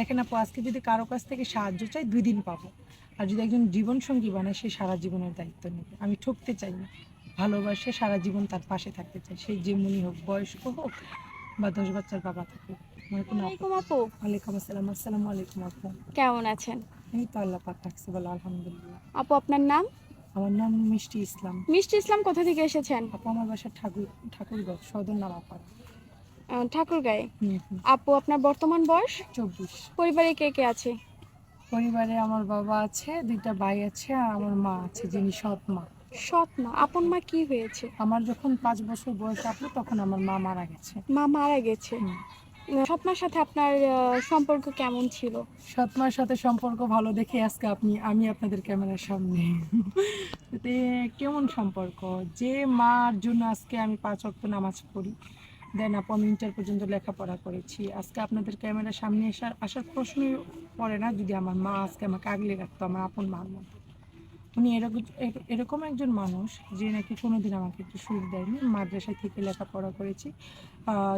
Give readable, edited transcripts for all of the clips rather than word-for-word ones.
দেখেন আপু, আজকে যদি কারো কাছ থেকে সাহায্য চাই 2 দিন পাবো, আর যদি একজন জীবনসঙ্গী বানায় সে সারা জীবনের দায়িত্ব নেবে। আমি ঠকতে চাই না, ভালোবাসে সারা জীবন তার পাশে থাকতে চাই, সেই যেমনই হোক, বয়স্ক হোক বা 10 বাচ্চার বাবা থাকুক, আমার কোনো আপত্তি আসসালামাইকুম নেই। আপু, ওয়ালাইকুম আসসালাম। আসসালামু আলাইকুম আপু। কেমন আছেন? এই তো আল্লাহ পাক রাখছে বলে আলহামদুলিল্লাহ। আপু আপনার নাম? আমার নাম মিষ্টি ইসলাম। মিষ্টি ইসলাম, কোথা থেকে এসেছেন? আপু আমার বাসা ঠাকুরগাঁও, সদর নামাপাড়া। ঠাকুরগাঁয়ে। হুম হুম। আপু আপনার বর্তমান বয়স? 24। পরিবারে কে কে আছে? পরিবারে আমার বাবা আছে, 2টা ভাই আছে, আর আমার মা আছে যিনি সৎ মা। সৎ মা। আপন মা কি হয়েছে? আমার যখন 5 বছর বয়স আপু, তখন আমার মা মারা গেছে। মা মারা গেছে। হুম। সৎ মার সাথে আপনার সম্পর্ক কেমন ছিল? সৎ মার সাথে সম্পর্ক ভালো দেখে আজকে আমি আপনাদের ক্যামেরার সামনে। এতে কেমন সম্পর্ক, যে মার জন্য আজকে আমি 5 ওয়াক্ত নামাজ পড়ি, দেন আপু আমি ইন্টার পর্যন্ত লেখাপড়া করেছি, আজকে আপনাদের ক্যামেরার সামনে আসার প্রশ্নই পড়ে না যদি আমার মা আজকে আমাকে আগলে রাখতো আমার আপন মার মতো। উনি এরকম একজন মানুষ যে নাকি কোনোদিন আমাকে একটু সুখ দেয়নি। মাদ্রাসায় থেকে লেখাপড়া করেছি।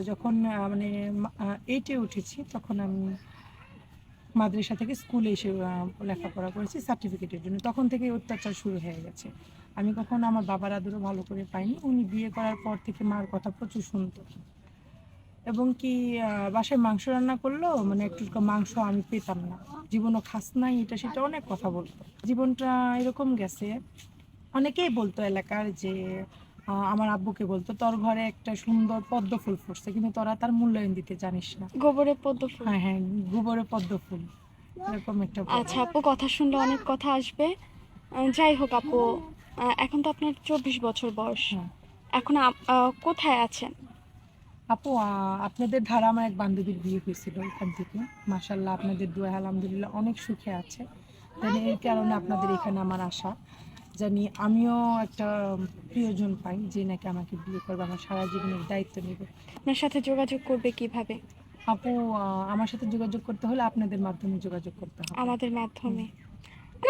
যখন মানে 8-এ উঠেছি, তখন আমি মাদ্রাসা থেকে স্কুলে এসে লেখাপড়া করেছি সার্টিফিকেটের জন্য। তখন থেকেই অত্যাচার শুরু হয়ে গেছে। আমি কখনো আমার বাবার আদরও ভালো করে পাইনি। উনি বিয়ে করার পর থেকে মার কথা প্রচুর শুনতো, এবং কি বাসায় মাংস রান্না করলেও মানে একটু মাংস আমি পেতাম না। জীবনও খাস নাই, এটা সেটা অনেক কথা বলতো। জীবনটা এরকম গেছে, অনেকেই বলতো এলাকার যে আমার আব্বুকে বলতো তোর ঘরে একটা সুন্দর পদ্ম ফুল ফুটছে, কিন্তু তোরা তার মূল্যায়ন দিতে জানিস না। গোবরে পদ্ম ফুল। হ্যাঁ হ্যাঁ, গোবরে পদ্ম ফুল, এরকম একটা আচ্ছা বলে। আপু, কথা শুনলে অনেক কথা আসবে। যাই হোক আপু, এখন তো আপনার 24 বছর বয়স। হ্যাঁ এখন কোথায় আছেন? আপু, আপনাদের ধারা আমার এক বান্ধবীর বিয়ে হয়েছিল এখান থেকে। মাশাল্লাহ আপনাদের দোয়া আলহামদুলিল্লাহ অনেক সুখে আছে। তাই এর কারণে আপনাদের এখানে আমার আশা, জানি আমিও একটা প্রিয়জন পাই যে নাকি আমাকে বিয়ে করবে, আমার সারা জীবনের দায়িত্ব নেবে। আপনার সাথে যোগাযোগ করবে কিভাবে? আপু, আমার সাথে যোগাযোগ করতে হলে আপনাদের মাধ্যমে যোগাযোগ করতে হবে। আমাদের হুম। মাধ্যমে।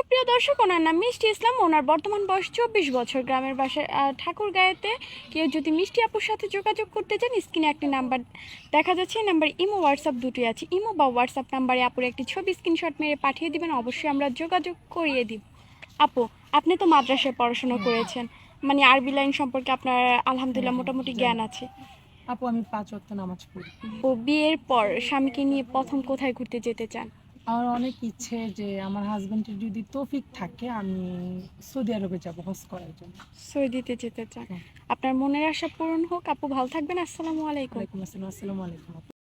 প্রিয় দর্শক, ওনার নাম মিষ্টি ইসলাম, ওনার বর্তমান বয়স 24 বছর, গ্রামের বাসায় ঠাকুরগাঁয়েতে। কেউ যদি মিষ্টি আপুর সাথে যোগাযোগ করতে চান, স্ক্রিনে একটি নাম্বার দেখা যাচ্ছে, এই নাম্বার ইমো হোয়াটসঅ্যাপ দুটোই আছে। ইমো বা হোয়াটসঅ্যাপ নাম্বারে আপুর একটি ছবি স্ক্রিনশট মেরে পাঠিয়ে দিবেন, অবশ্যই আমরা যোগাযোগ করিয়ে দিব। আপু, আপনি তো মাদ্রাসায় পড়াশোনা করেছেন, মানে আরবি লাইন সম্পর্কে আপনার হ্যাঁ আলহামদুলিল্লাহ হ্যাঁ, মোটামুটি জ্ঞান জানি। আছে। আপু আমি 5 ওয়াক্ত নামাজ পড়ি। ও বিয়ের পর স্বামীকে নিয়ে প্রথম কোথায় ঘুরতে যেতে চান? আমার অনেক ইচ্ছে যে আমার হাজবেন্ডের যদি তৌফিক থাকে আমি সৌদি আরবে যাব হজ করার জন্য। সৌদিতে যেতে চান। হুম। আপনার মনের আশা পূরণ হোক আপু, ভালো থাকবেন। আসসালামু আলাইকুম। ওয়ালাইকুম আসসালাম। আসসালামু আলাইকুম আপু।